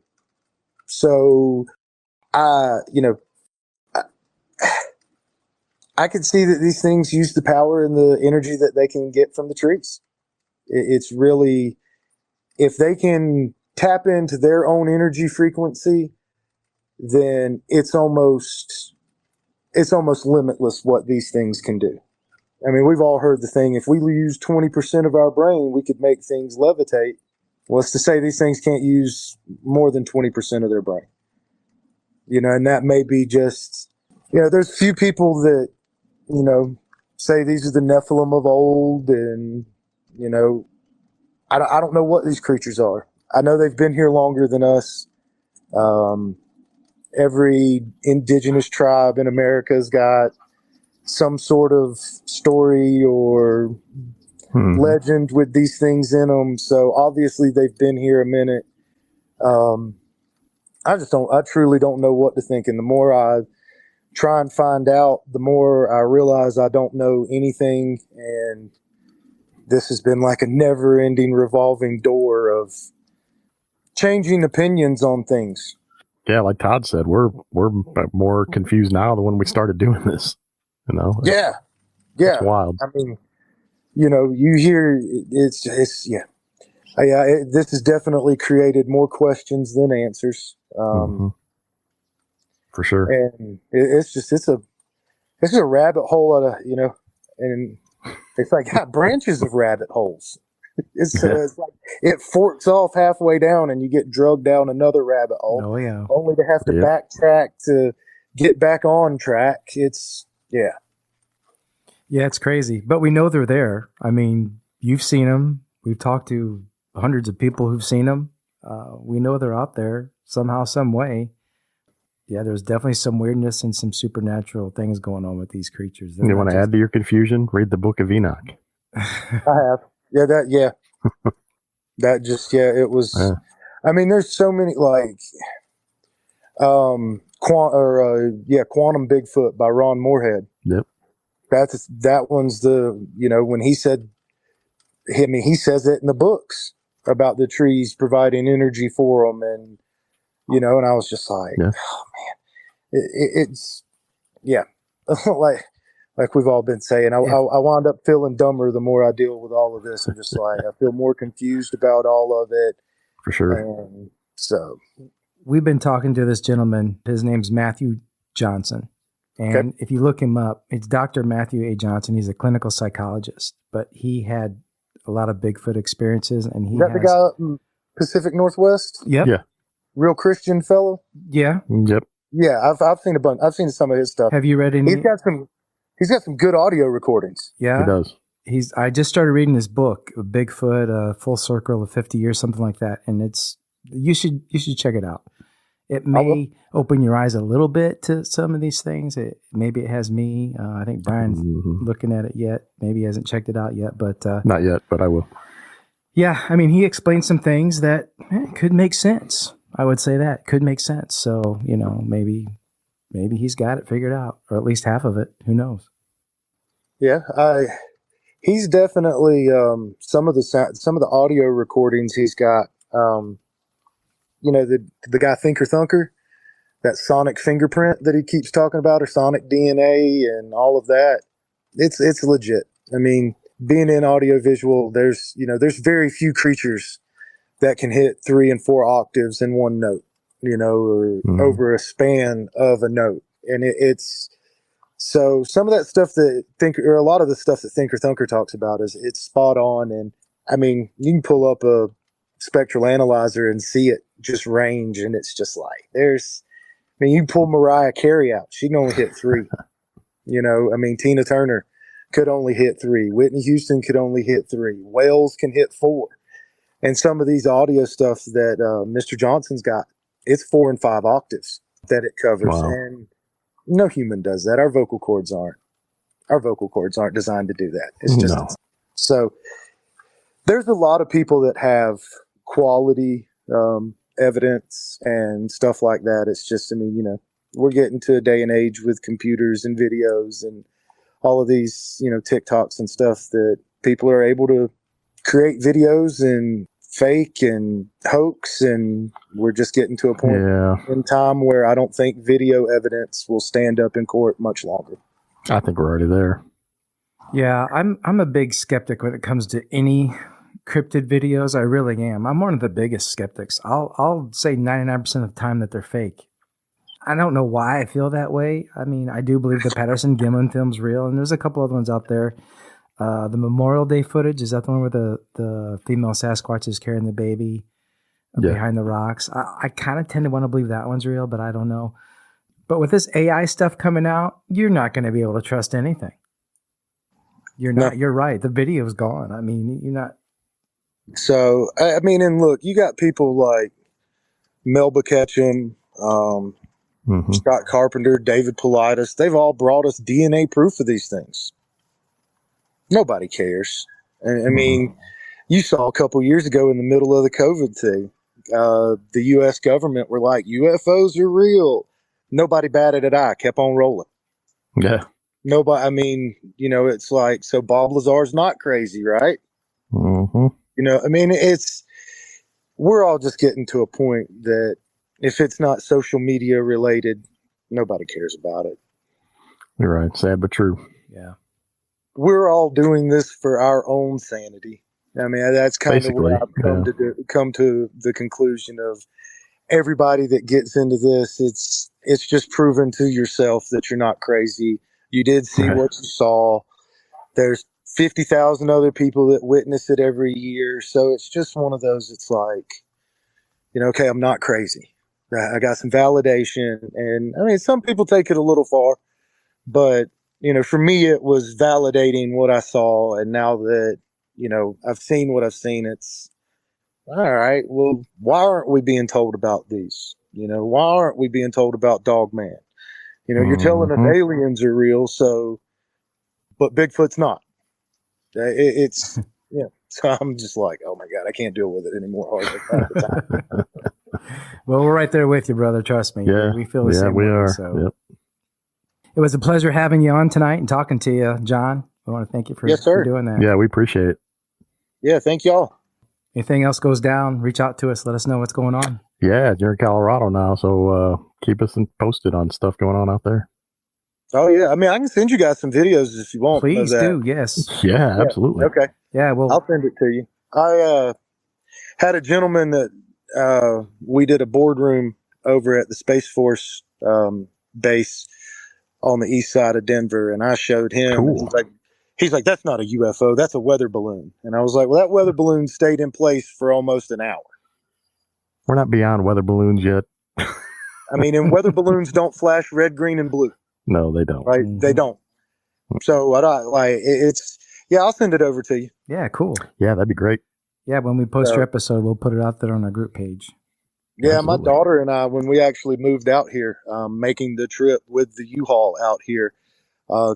So, I could see that these things use the power and the energy that they can get from the trees. It's really, if they can tap into their own energy frequency, then it's almost limitless what these things can do. I mean, we've all heard the thing, if we use 20% of our brain, we could make things levitate. Well, it's to say these things can't use more than 20% of their brain. And that may be just, there's few people that, say these are the Nephilim of old, and, I don't know what these creatures are. I know they've been here longer than us. Every indigenous tribe in America's got some sort of story or legend with these things in them. So obviously they've been here a minute. I truly don't know what to think. And the more I try and find out, the more I realize I don't know anything. And this has been like a never ending revolving door of changing opinions on things. Yeah, like Todd said, we're more confused now than when we started doing this. Yeah. It's wild. I mean, you hear it's yeah. This has definitely created more questions than answers. For sure. And it's a rabbit hole and it's like got branches of rabbit holes. It's like it forks off halfway down, and you get drugged down another rabbit hole. Oh yeah. Only to have to Yep. backtrack to get back on track. It's Yeah, it's crazy, but we know they're there. I mean, you've seen them. We've talked to hundreds of people who've seen them. We know they're out there somehow, some way. Yeah, there's definitely some weirdness and some supernatural things going on with these creatures. They're You not want to just- add to your confusion? Read the Book of Enoch. I have. That just it was. Yeah. I mean, there's so many like, quantum Bigfoot by Ron Moorhead. Yep. That one's the when he said, he says it in the books about the trees providing energy for them, and and I was just like, Yeah. oh man, it's like we've all been saying. I wound up feeling dumber the more I deal with all of this. I'm just like, I feel more confused about all of it. For sure. And so We've been talking to this gentleman. His name's Matthew Johnson. And if you look him up, it's Dr. Matthew A. Johnson. He's a clinical psychologist, but he had a lot of Bigfoot experiences. And he is that the guy up in Pacific Northwest? Yep. Yeah. Real Christian fellow? Yeah. Yep. Yeah, I've seen a bunch. I've seen some of his stuff. Have you read any? He's got some good audio recordings. Yeah. He does. I just started reading his book, Bigfoot, Full Circle of 50 Years, something like that. And you should check it out. It may open your eyes a little bit to some of these things. Maybe it has me. I think Brian's looking at it yet. Maybe he hasn't checked it out yet, but Not yet, but I will. Yeah, I mean, he explained some things that could make sense. I would say that could make sense. So, maybe he's got it figured out, or at least half of it. Who knows? Yeah, he's definitely some of the audio recordings he's got. The guy Thinker Thunker, that sonic fingerprint that he keeps talking about, or sonic DNA, and all of that. It's legit. I mean, being in audio visual, there's very few creatures that can hit 3 and 4 octaves in one note, or over a span of a note. And it's so some of that stuff a lot of the stuff that Thinker Thunker talks about it's spot on. And I mean, you can pull up a spectral analyzer and see it just range, and it's just like you pull Mariah Carey out, she can only hit 3. I mean, Tina Turner could only hit 3. Whitney Houston could only hit 3. Wales can hit 4. And some of these audio stuff that Mr. Johnson's got, it's 4 and 5 octaves that it covers. Wow. And no human does that. Our vocal cords aren't designed to do that. It's just so there's a lot of people that have quality evidence and stuff like that. It's just, I mean, we're getting to a day and age with computers and videos and all of these, TikToks and stuff that people are able to create videos and fake and hoax, and we're just getting to a point in time where I don't think video evidence will stand up in court much longer. I think we're already there. Yeah, I'm a big skeptic when it comes to any cryptid videos. I really am. I'm one of the biggest skeptics. I'll say 99% of the time that they're fake. I don't know why I feel that way. I mean, I do believe the Patterson Gimlin film's real, and there's a couple other ones out there. The Memorial Day footage, is that the one where the female Sasquatch is carrying the baby behind the rocks? I kind of tend to want to believe that one's real, but I don't know. But with this AI stuff coming out, you're not going to be able to trust anything. You're not. No. You're right. The video's gone. I mean, you're not. So, I mean, and look, you got people like Melba Ketchum, Scott Carpenter, David Paulides. They've all brought us DNA proof of these things. Nobody cares. I mean, you saw a couple years ago in the middle of the COVID thing, the U.S. government were like, UFOs are real. Nobody batted an eye, kept on rolling. Yeah. Nobody, I mean, it's like, so Bob Lazar's not crazy, right? I mean, we're all just getting to a point that if it's not social media related, nobody cares about it. You're right. Sad but true. Yeah. We're all doing this for our own sanity. I mean, that's kind of where I've come to the conclusion of everybody that gets into this. It's just proving to yourself that you're not crazy. You did see what you saw. There's 50,000 other people that witness it every year. So it's just one of those, it's like, okay, I'm not crazy. Right? I got some validation. And I mean, some people take it a little far, but, for me, it was validating what I saw. And now that, I've seen what I've seen, it's all right. Well, why aren't we being told about these? Why aren't we being told about Dog Man? You're telling us aliens are real. So, but Bigfoot's not. It's yeah. So I'm just like, oh my God, I can't deal with it anymore. Well, we're right there with you, brother. Trust me. Yeah, we feel the same we way. are. So. Yep. It was a pleasure having you on tonight and talking to you, John. I want to thank you for doing that. Yeah, we appreciate it. Yeah, thank y'all. Anything else goes down, reach out to us. Let us know what's going on. Yeah, you're in Colorado now, so keep us posted on stuff going on out there. Oh, yeah. I mean, I can send you guys some videos if you want. Please do, yes. Yeah, absolutely. Okay. Yeah, well, I'll send it to you. I had a gentleman that we did a boardroom over at the Space Force base on the east side of Denver, and I showed him. Cool. He's like, that's not a UFO, that's a weather balloon. And I was like, well, that weather balloon stayed in place for almost an hour. We're not beyond weather balloons yet. I mean, and weather balloons don't flash red, green, and blue. No, they don't. Right? They don't. So I'll send it over to you. Yeah, cool. Yeah, that'd be great. Yeah, when we post your episode, we'll put it out there on our group page. Yeah, Absolutely. my daughter and I, when we actually moved out here, making the trip with the U-Haul out here,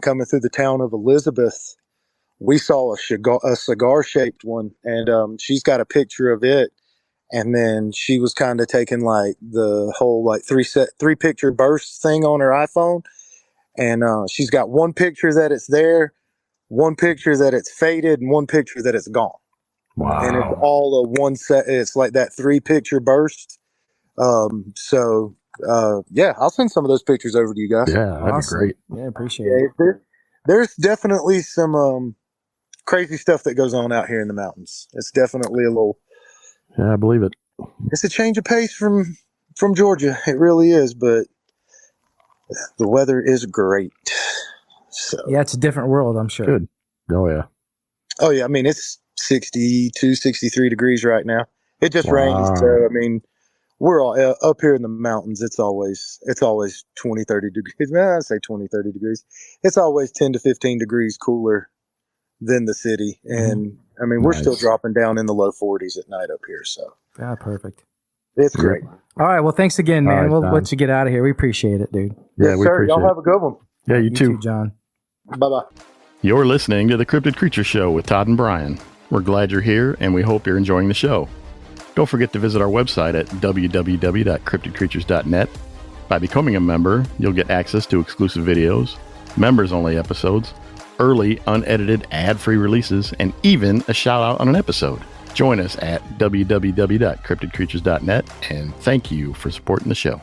coming through the town of Elizabeth, we saw a cigar-shaped one, and she's got a picture of it. And then she was kind of taking like the whole like three picture burst thing on her iPhone, and she's got one picture that it's there, one picture that it's faded, and one picture that it's gone. Wow! And it's all a one set. It's like that 3-picture burst. Yeah, I'll send some of those pictures over to you guys. Yeah, that'd be great. Yeah, appreciate it. There's definitely some crazy stuff that goes on out here in the mountains. It's definitely a little. Yeah, I believe it. It's a change of pace from Georgia. It really is, but the weather is great. So yeah, it's a different world, I'm sure. Good. Oh yeah. Oh yeah. I mean, it's 62, 63 degrees right now. It just rains. So I mean, we're all up here in the mountains. It's always 20, 30 degrees. Well, I say 20, 30 degrees. It's always 10 to 15 degrees cooler than the city. And I mean, we're still dropping down in the low 40s at night up here. So yeah, perfect. It's great. All right. Well, thanks again, man. Right, we'll Don. let you get out of here. We appreciate it, dude. Yeah, yes, we sir. appreciate Y'all have a good one. it. Yeah, you too. John. Bye-bye. You're listening to the Cryptid Creature Show with Todd and Brian. We're glad you're here, and we hope you're enjoying the show. Don't forget to visit our website at www.cryptidcreatures.net. By becoming a member, you'll get access to exclusive videos, members-only episodes, early, unedited, ad-free releases, and even a shout-out on an episode. Join us at www.cryptidcreatures.net, and thank you for supporting the show.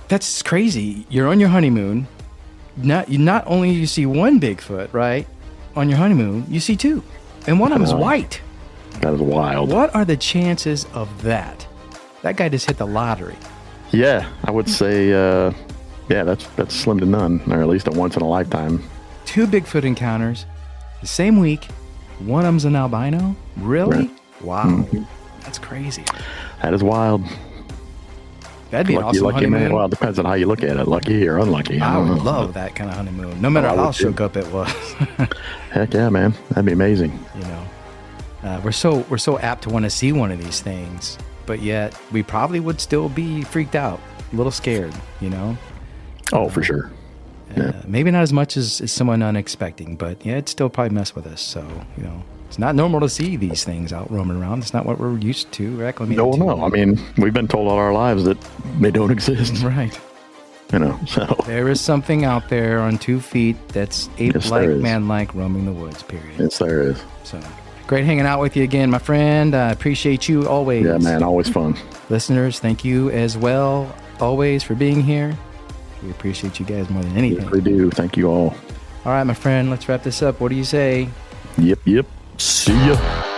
That's crazy. You're on your honeymoon. Not only you see one Bigfoot, right? On your honeymoon, you see two. And one of them is white. That is wild. What are the chances of that? That guy just hit the lottery. Yeah, I would say, that's slim to none, or at least a once in a lifetime. 2 Bigfoot encounters the same week. One of them's an albino? Really? Right. Wow. Mm-hmm. That's crazy. That is wild. That'd be an awesome lucky honeymoon. Man. Well, it depends on how you look at it, lucky or unlucky. I would love that kind of honeymoon, no matter how shook up it was. Heck yeah, man. That'd be amazing. You know, we're so apt to want to see one of these things, but yet we probably would still be freaked out, a little scared, you know? Oh, for sure. Yeah. Maybe not as much as someone unexpected, but yeah, it'd still probably mess with us. So, you know, it's not normal to see these things out roaming around. It's not what we're used to or acclimated to. No. I mean, we've been told all our lives that they don't exist. Right. You know, so. There is something out there on 2 feet that's ape-like, Yes, man-like, roaming the woods, period. Yes, there is. So, great hanging out with you again, my friend. I appreciate you always. Yeah, man, always fun. Listeners, thank you as well, always, for being here. We appreciate you guys more than anything. Yes, we do. Thank you all. All right, my friend, let's wrap this up. What do you say? Yep. See ya.